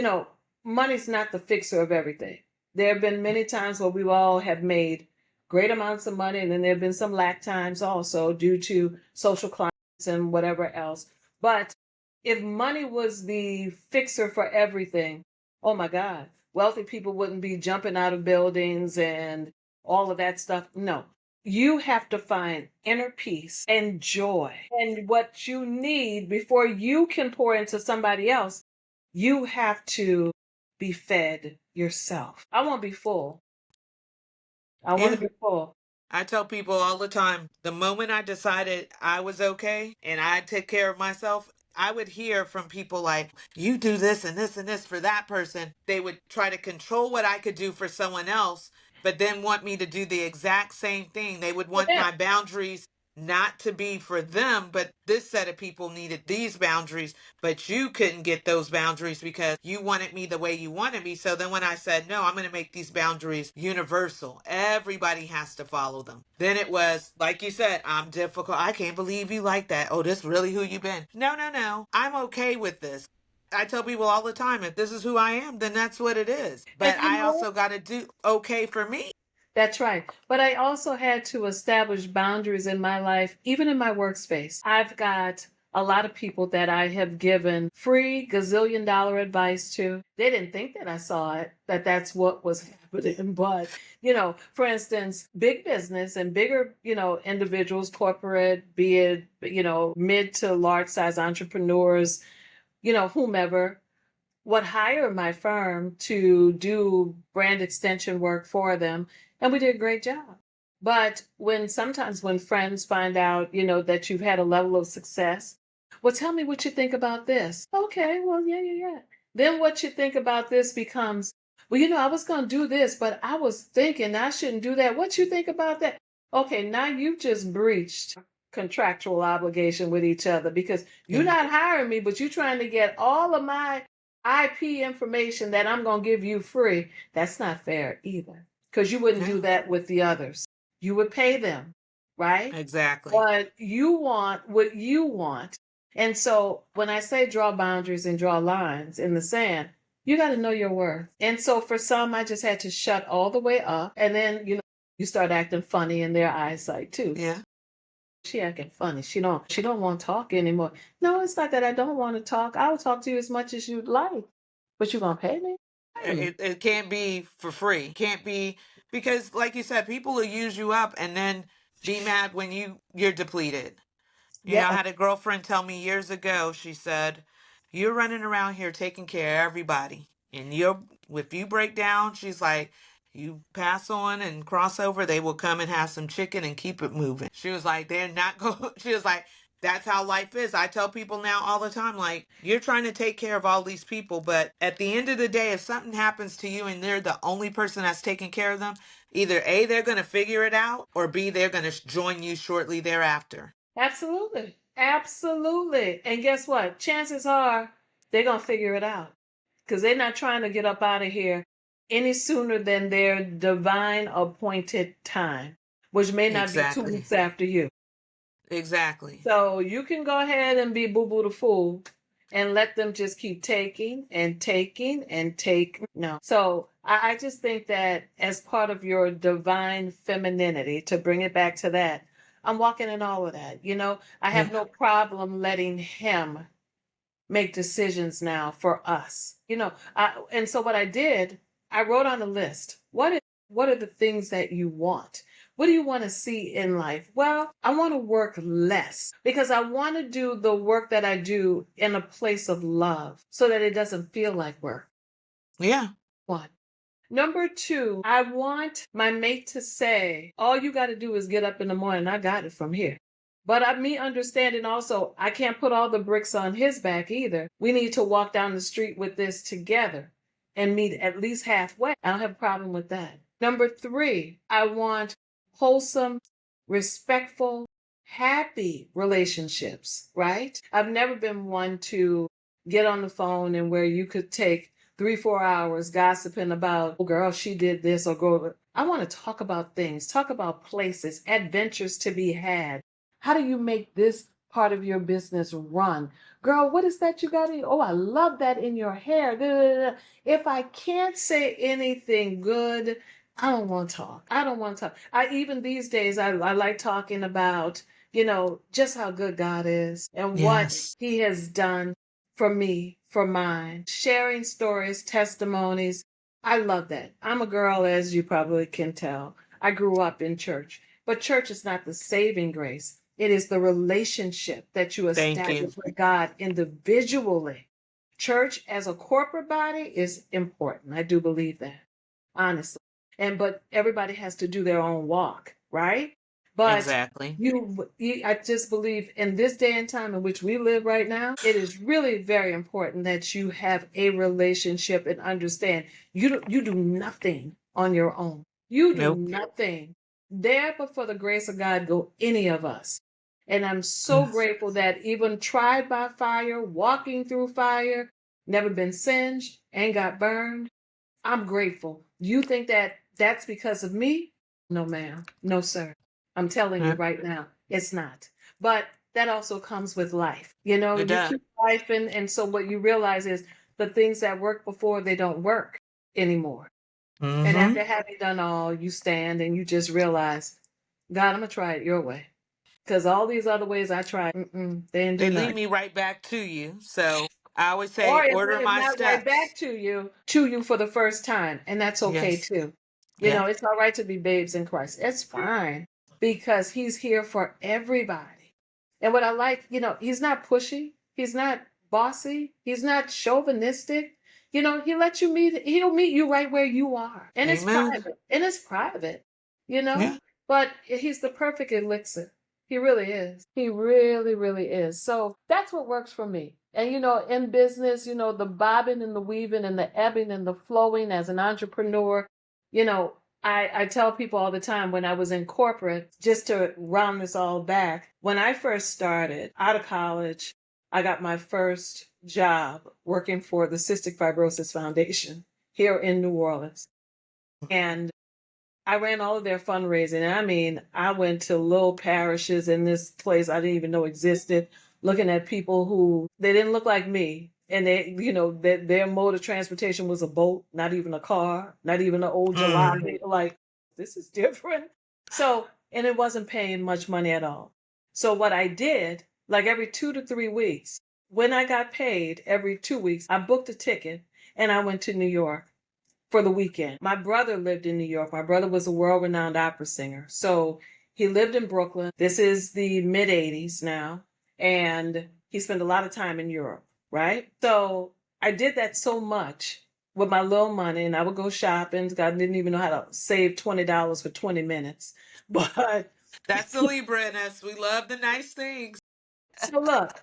money's not the fixer of everything. There have been many times where we all have made great amounts of money, and then there have been some lack times also due to social climates and whatever else. But if money was the fixer for everything, oh my God, wealthy people wouldn't be jumping out of buildings and all of that stuff. No, you have to find inner peace and joy. And what you need before you can pour into somebody else, you have to be fed yourself. I want to be full. I want Yeah. to be full. I tell people all the time, the moment I decided I was okay and I took care of myself, I would hear from people like, you do this and this and this for that person. They would try to control what I could do for someone else, but then want me to do the exact same thing. They would For want them. my boundaries not to be for them, but this set of people needed these boundaries, but you couldn't get those boundaries because you wanted me the way you wanted me. So then when I said, no, I'm going to make these boundaries universal, everybody has to follow them. Then it was, like you said, I'm difficult. I can't believe you like that. Oh, this really who you been? No, no, no. I'm okay with this. I tell people all the time, if this is who I am, then that's what it is. And But you I know what? also got to do okay for me. That's right. But I also had to establish boundaries in my life, even in my workspace. I've got a lot of people that I have given free gazillion dollar advice to. They didn't think that I saw it, that that's what was happening. But, for instance, big business and bigger, individuals, corporate, be it, mid to large size entrepreneurs, whomever, would hire my firm to do brand extension work for them, and we did a great job. But sometimes when friends find out, that you've had a level of success, well, tell me what you think about this. Okay, well, yeah, yeah, yeah. Then what you think about this becomes, well, I was going to do this, but I was thinking I shouldn't do that. What you think about that? Okay, now you've just breached contractual obligation with each other because you're Yeah. not hiring me, but you're trying to get all of my IP information that I'm going to give you free. That's not fair either because you wouldn't do No, that with the others. You would pay them, right? exactly. But you want what you want. And so when I say draw boundaries and draw lines in the sand, you got to know your worth. And so for some, I just had to shut all the way up. And then, you start acting funny in their eyesight too. Yeah. She acting funny. She don't want to talk anymore. No, it's not that I don't want to talk. I'll talk to you as much as you'd like. But you gonna pay me? Hmm. It can't be for free. Can't be because, like you said, people will use you up and then be mad when you're depleted. I Yeah, had a girlfriend tell me years ago, she said, you're running around here taking care of everybody. And if you break down, she's like, you pass on and cross over, they will come and have some chicken and keep it moving. She was like, they're not going, she was like, that's how life is. I tell people now all the time, like, you're trying to take care of all these people, but at the end of the day, if something happens to you and they're the only person that's taking care of them, either A, they're going to figure it out, or B, they're going to join you shortly thereafter. absolutely. Absolutely. And guess what? Chances are they're gonna figure it out. Because they're not trying to get up out of here any sooner than their divine appointed time, which may not be two Exactly. weeks after you. Exactly. So you can go ahead and be Boo Boo the Fool and let them just keep taking and taking and take. No. So I just think that as part of your divine femininity, to bring it back to that, I'm walking in all of that. I have Yeah. no problem letting him make decisions now for us. And so what I did, I wrote on a list. What are the things that you want? What do you want to see in life? Well, I want to work less because I want to do the work that I do in a place of love so that it doesn't feel like work. Yeah. One. Number two, I want my mate to say, all you got to do is get up in the morning. I got it from here. But me understanding also, I can't put all the bricks on his back either. We need to walk down the street with this together. and meet at least halfway. I don't have a problem with that. Number three, I want wholesome, respectful, happy relationships, right? I've never been one to get on the phone and where you could take 3, 4 hours gossiping about, oh girl, she did this, or go. I want to talk about things, talk about places, adventures to be had. How do you make this part of your business run? Girl, what is that you got in? Oh, I love that in your hair. Da, da, da. If I can't say anything good, I don't want to talk. I don't want to talk. I even these days I like talking about, just how good God is and what Yes. He has done for me, for mine. Sharing stories, testimonies. I love that. I'm a girl, as you probably can tell. I grew up in church, but church is not the saving grace. It is the relationship that you Thank you. establish with God individually. Church as a corporate body is important. I do believe that, honestly. But everybody has to do their own walk, right? But Exactly. I just believe in this day and time in which we live right now, it is really very important that you have a relationship and understand you do nothing on your own. You do Nope. nothing. There, but for the grace of God, go any of us. And I'm so Yes. grateful that even tried by fire, walking through fire, never been singed, ain't got burned. I'm grateful. You think that that's because of me? No, ma'am. No, sir. I'm telling you Yep. right now, it's not. But that also comes with life. It You does. keep life and so what you realize is the things that worked before, they don't work anymore. And Mm-hmm. after having done all, you stand and you just realize, God, I'm going to try it your way. Because all these other ways I tried, they didn't do They lead nothing. me right back to you. So I always say, Or order if my not right steps. back to you for the first time. And that's okay Yes. too. Yeah. It's all right to be babes in Christ. It's fine because he's here for everybody. And what I like, he's not pushy. He's not bossy. He's not chauvinistic. He'll meet you right where you are. And it's Amen. private. And it's private, you Yeah. know? But he's the perfect elixir. He really is. He really, really is. So that's what works for me. And in business, the bobbing and the weaving and the ebbing and the flowing as an entrepreneur, you know, I tell people all the time when I was in corporate, just to round this all back, when I first started out of college, I got my first job working for the Cystic Fibrosis Foundation here in New Orleans. And I ran all of their fundraising. And I mean, I went to little parishes in this place I didn't even know existed, looking at people who they didn't look like me. And their mode of transportation was a boat, not even a car, not even an old Mm. jalopy. Like, this is different. So, and it wasn't paying much money at all. So what I did, like every 2 to 3 weeks, when I got paid every 2 weeks, I booked a ticket and I went to New York for the weekend. My brother lived in New York. My brother was a world renowned opera singer. So he lived in Brooklyn. This is the mid 80s now. And he spent a lot of time in Europe, right? So I did that so much with my little money, and I would go shopping. God didn't even know how to save $20 for 20 minutes. But That's the Libra in us. We love the nice things.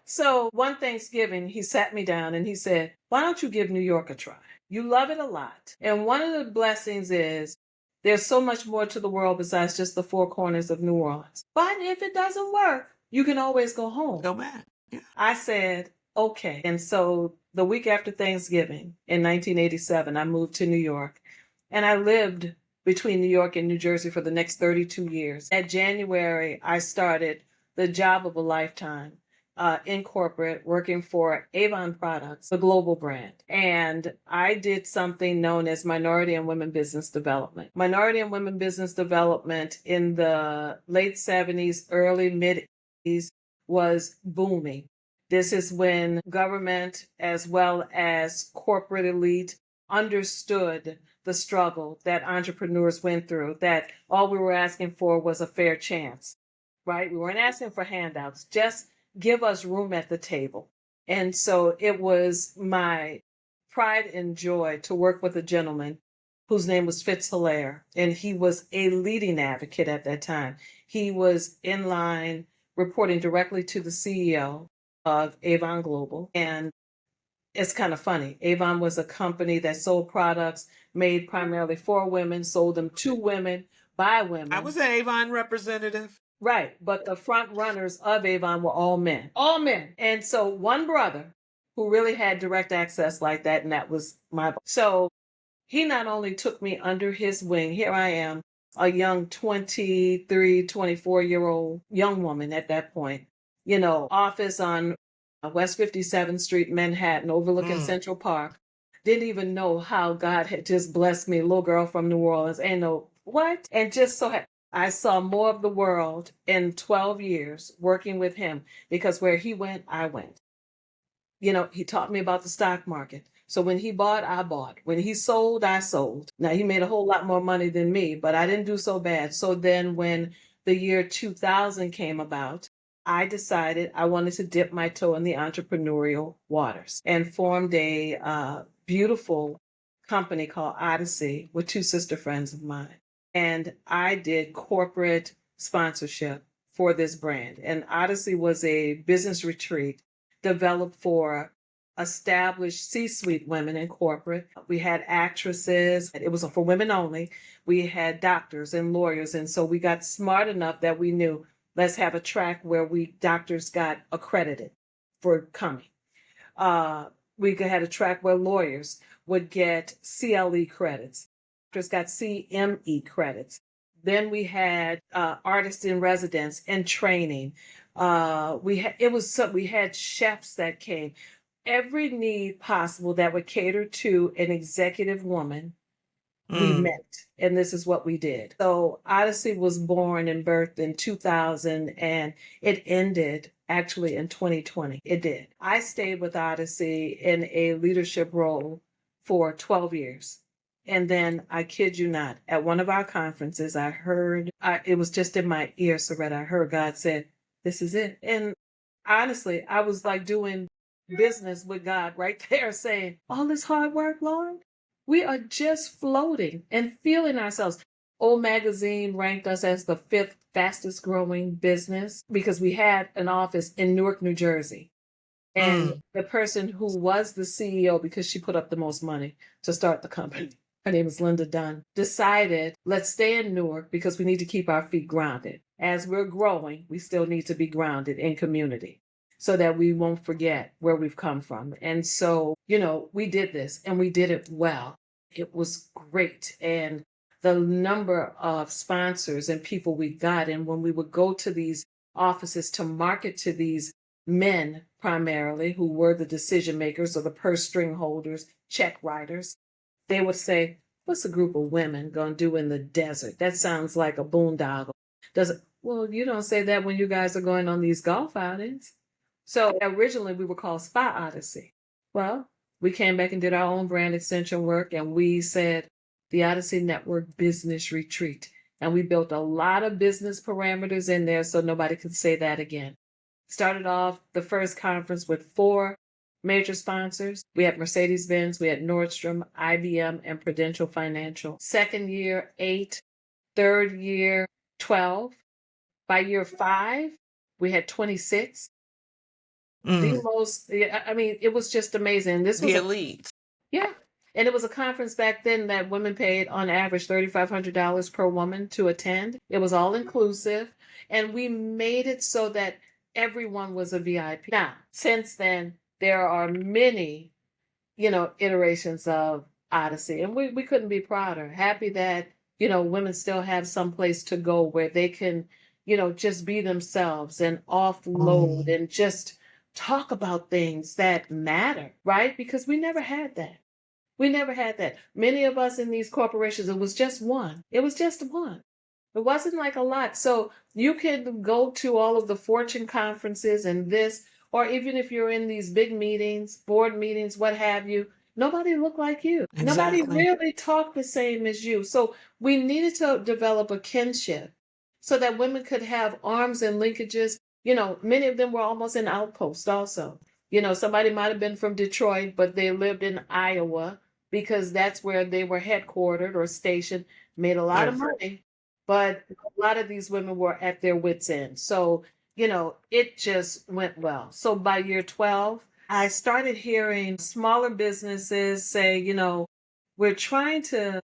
so one Thanksgiving, he sat me down and he said, why don't you give New York a try? You love it a lot. And one of the blessings is there's so much more to the world besides just the four corners of New Orleans. But if it doesn't work, you can always go home. Go back. Yeah. I said, okay. And so the week after Thanksgiving in 1987, I moved to New York and I lived between New York and New Jersey for the next 32 years. At January, I started the job of a lifetime in corporate working for Avon Products, the global brand. And I did something known as Minority and Women Business Development. Minority and Women Business Development in the late 70s, early mid 80s was booming. This is when government as well as corporate elite understood the struggle that entrepreneurs went through, that all we were asking for was a fair chance, right? We weren't asking for handouts, just give us room at the table. And so it was my pride and joy to work with a gentleman whose name was Fitz Hilaire, and he was a leading advocate at that time. He was in line reporting directly to the CEO of Avon Global. And it's kind of funny. Avon was a company that sold products made primarily for women, sold them to women by I women. was an Avon representative. Right. But the front runners of Avon were all men. All men. And so one brother who really had direct access like that, and that was my boss. So he not only took me under his wing, here I am, a young 23, 24-year-old young woman at that point, office on West 57th Street, Manhattan, overlooking Mm. Central Park. Didn't even know how God had just blessed me, little girl from New Orleans. Ain't no what? And just so I saw more of the world in 12 years working with him because where he went, I went. He taught me about the stock market. So when he bought, I bought. When he sold, I sold. Now he made a whole lot more money than me, but I didn't do so bad. So then when the year 2000 came about, I decided I wanted to dip my toe in the entrepreneurial waters and formed a beautiful company called Odyssey with two sister friends of mine. And I did corporate sponsorship for this brand. And Odyssey was a business retreat developed for established C-suite women in corporate. We had actresses. It was for women only. We had doctors and lawyers. And so we got smart enough that we knew, let's have a track where doctors got accredited for coming. We had a track where lawyers would get CLE credits. Doctors got CME credits. Then we had artists in residence and training. We had chefs that came. Every need possible that would cater to an executive woman, we Mm. met, and this is what we did. So Odyssey was born and birthed in 2000, and it ended actually in 2020. It did. I stayed with Odyssey in a leadership role for 12 years. And then I kid you not, at one of our conferences, I heard, it was just in my ear, Syretta, I heard God said, this is it. And honestly, I was like doing business with God right there saying, all this hard work, Lord, we are just floating and feeling ourselves. Old Magazine ranked us as the fifth fastest growing business because we had an office in Newark, New Jersey. And Mm. the person who was the CEO, because she put up the most money to start the company, her name is Linda Dunn, decided, let's stay in Newark because we need to keep our feet grounded. As we're growing, we still need to be grounded in community so that we won't forget where we've come from. And so, we did this and we did it well. It was great. And the number of sponsors and people we got, and when we would go to these offices to market to these men primarily who were the decision makers or the purse string holders, check writers, they would say, what's a group of women going to do in the desert? That sounds like a boondoggle. Does it? Well, you don't say that when you guys are going on these golf outings. So originally we were called Spa Odyssey. Well, we came back and did our own brand extension work, and we said the Odyssey Network Business Retreat. And we built a lot of business parameters in there so nobody could say that again. Started off the first conference with 4 major sponsors. We had Mercedes-Benz, we had Nordstrom, IBM, and Prudential Financial. Second year, 8. Third year, 12. By year 5, we had 26. The Mm. most, I mean, it was just amazing. This The was elite. yeah. And it was a conference back then that women paid on average $3,500 per woman to attend. It was all inclusive. And we made it so that everyone was a VIP. Now, since then, there are many, iterations of Odyssey. And we couldn't be prouder. Happy that, women still have some place to go where they can, just be themselves and offload Mm. and just talk about things that matter, right? Because we never had that. We never had that. Many of us in these corporations, it was just one. It was just one. It wasn't like a lot. So you could go to all of the Fortune conferences and this, or even if you're in these big meetings, board meetings, what have you, nobody looked like you. Nobody Exactly. really talked the same as you. So we needed to develop a kinship so that women could have arms and linkages. Many of them were almost in outposts also. Somebody might have been from Detroit, but they lived in Iowa because that's where they were headquartered or stationed, made a lot of Right. money, but a lot of these women were at their wits' end. So, it just went well. So by year 12, I started hearing smaller businesses say, we're trying to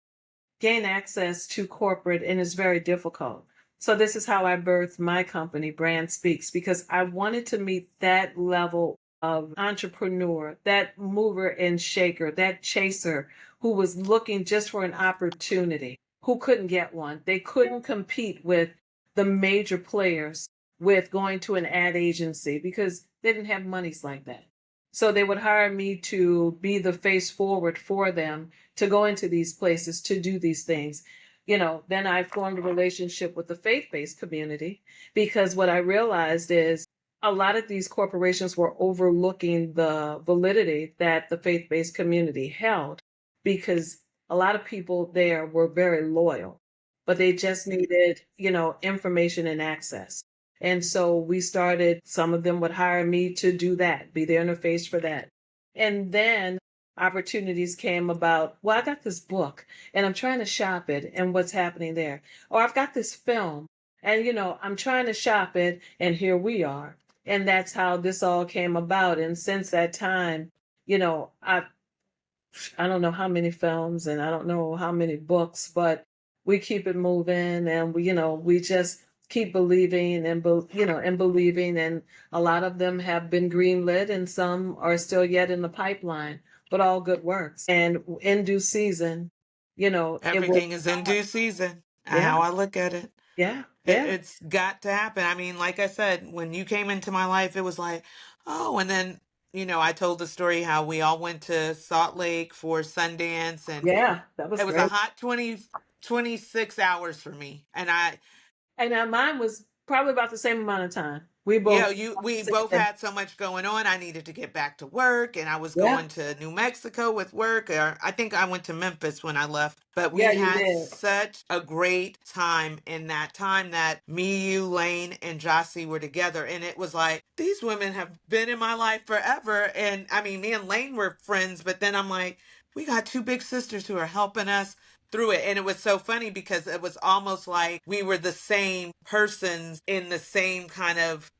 gain access to corporate and it's very difficult. So this is how I birthed my company, Brand Speaks, because I wanted to meet that level of entrepreneur, that mover and shaker, that chaser who was looking just for an opportunity, who couldn't get one. They couldn't compete with the major players with going to an ad agency because they didn't have monies like that. So they would hire me to be the face forward for them to go into these places to do these things. Then I formed a relationship with the faith based community because what I realized is a lot of these corporations were overlooking the validity that the faith based community held because a lot of people there were very loyal, but they just needed, information and access. And so we started, some of them would hire me to do that, be their interface for that. And then opportunities came about. Well, I got this book and I'm trying to shop it and what's happening there. Or I've got this film and, I'm trying to shop it and here we are. And that's how this all came about. And since that time, I don't know how many films and I don't know how many books, but we keep it moving and we just keep believing and believing, and a lot of them have been greenlit and some are still yet in the pipeline, but all good works. And in due season, it will. Everything is in due season, Yeah, how I look at it. yeah, It, yeah, it's got to happen. I mean, like I said, when you came into my life, it was like, oh, and then, I told the story how we all went to Salt Lake for Sundance, and yeah, that was it was a great. hot 26 hours for me. And And mine was probably about the same amount of time. We yeah, both we both had so much going on. I needed to get back to work, and I was yeah, going to New Mexico with work, or I think I went to Memphis when I left. But yeah, we you had did. such a great time in that time that me, you, Lane, and Jossie were together. And it was like, these women have been in my life forever. And I mean, me and Lane were friends, but then I'm like, we got two big sisters who are helping us through it. And it was so funny because it was almost like we were the same persons in the same kind of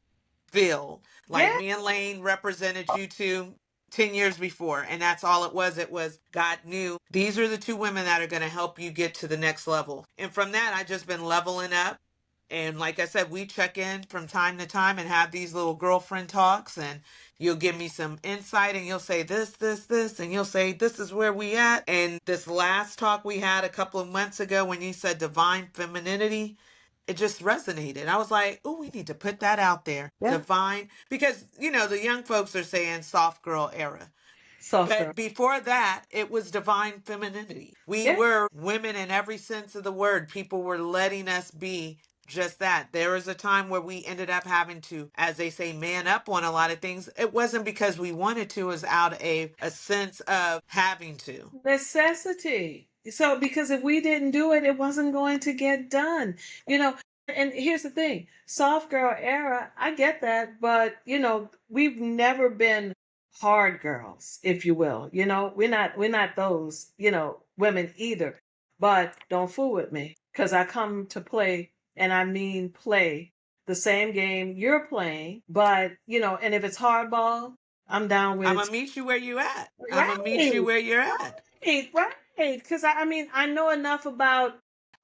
feel. Like Yeah, me and Lane represented you two 10 years before. And that's all it was. It was God knew these are the two women that are going to help you get to the next level. And from that, I just been leveling up. And like I said, we check in from time to time and have these little girlfriend talks. And you'll give me some insight and you'll say this, and you'll say, this is where we at. And this last talk we had a couple of months ago when you said divine femininity, it just resonated. I was like, oh, we need to put that out there. yeah, Divine, because, the young folks are saying soft girl era. soft girl. But before that, it was divine femininity. We Yeah. were women in every sense of the word. People were letting us be just that. There was a time where we ended up having to, as they say, man up on a lot of things. It wasn't because we wanted to, it was out of a sense of having to. Necessity. So, because if we didn't do it, it wasn't going to get done. You know, and here's the thing, soft girl era, I get that, but we've never been hard girls, if you will. We're not those, women either. But don't fool with me, because I come to play, and I mean play the same game you're playing, but and if it's hardball, I'm down with I'm it. going to meet you where you at. I'm going to meet you Right. where you're at. Right, right. Because I mean, I know enough about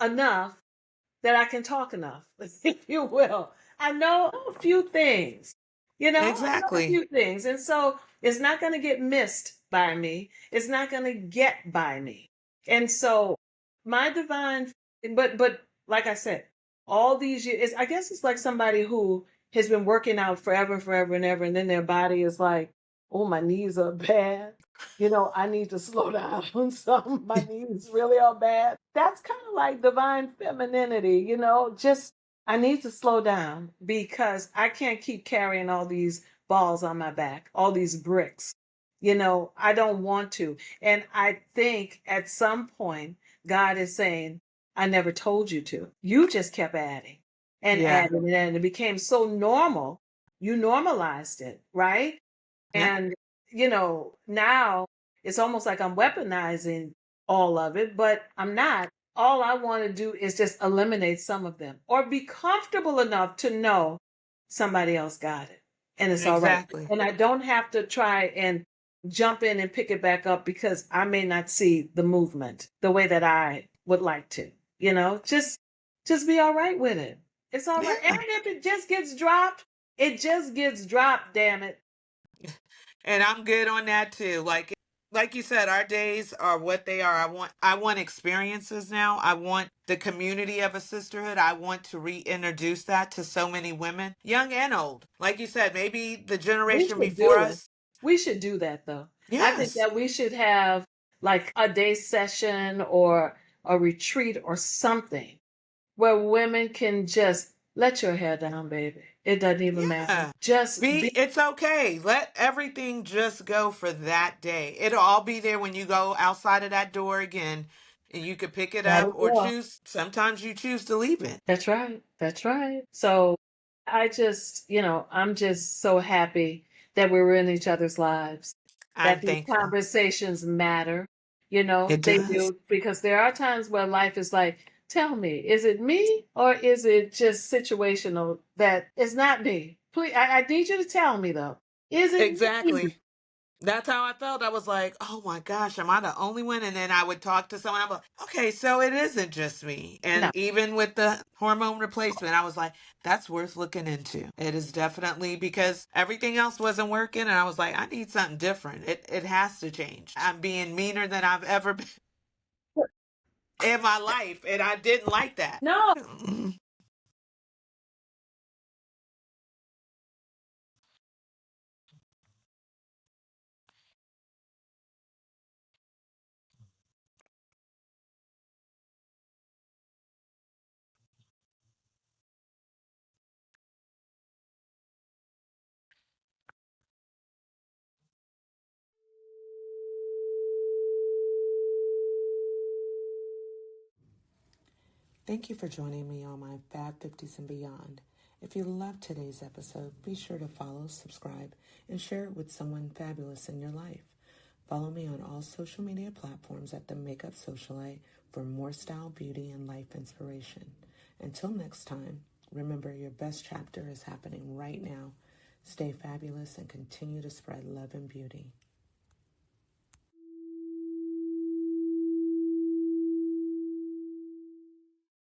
enough that I can talk enough, if you will. I know a few things. I know a Exactly. few things. And so it's not going to get missed by me. It's not going to get by me. And so my divine, but like I said, all these years, I guess it's like somebody who has been working out forever and forever and ever. And then their body is like, oh, my knees are bad. I need to slow down. Some my knees really are bad. That's kind of like divine femininity, just I need to slow down because I can't keep carrying all these balls on my back, all these bricks. I don't want to. And I think at some point, God is saying, I never told you to. You just kept adding and Yeah. adding, and it became so normal. You normalized it, right? Yeah. And, now it's almost like I'm weaponizing all of it, but I'm not. All I want to do is just eliminate some of them or be comfortable enough to know somebody else got it. and it's all right. Exactly. And I don't have to try and jump in and pick it back up because I may not see the movement the way that I would like to. You know, just be all right with it. It's all right. And Yeah. if it just gets dropped, it just gets dropped, damn it. And I'm good on that too. Like you said, our days are what they are. I want experiences now. I want the community of a sisterhood. I want to reintroduce that to so many women, young and old. Like you said, maybe the We generation should before do it. us. We should do that though. I think Yes. that we should have like a day session or a retreat or something where women can just let your hair down, baby. It doesn't even matter. Yeah. Just be It's okay. Let everything just go for that day. It'll all be there when you go outside of that door again, and you could pick it let up it or go. choose. Sometimes you choose to leave it. That's right. That's right. So I just, I'm just so happy that we were in each other's lives, I'm that these thankful. conversations matter. It They does. do, because there are times where life is like, tell me, is it me or is it just situational that it's not me? Please, I need you to tell me though. Is it me? Exactly. That's how I felt. I was like, oh my gosh, am I the only one? And then I would talk to someone. I'm like, okay, so it isn't just me. No, And even with the hormone replacement, I was like, that's worth looking into. It is definitely because everything else wasn't working. And I was like, I need something different. It has to change. I'm being meaner than I've ever been in my life. And I didn't like that. no. Thank you for joining me on my Fab 50s and beyond. If you loved today's episode, be sure to follow, subscribe, and share it with someone fabulous in your life. Follow me on all social media platforms at The Makeup Socialite for more style, beauty, and life inspiration. Until next time, remember your best chapter is happening right now. Stay fabulous and continue to spread love and beauty.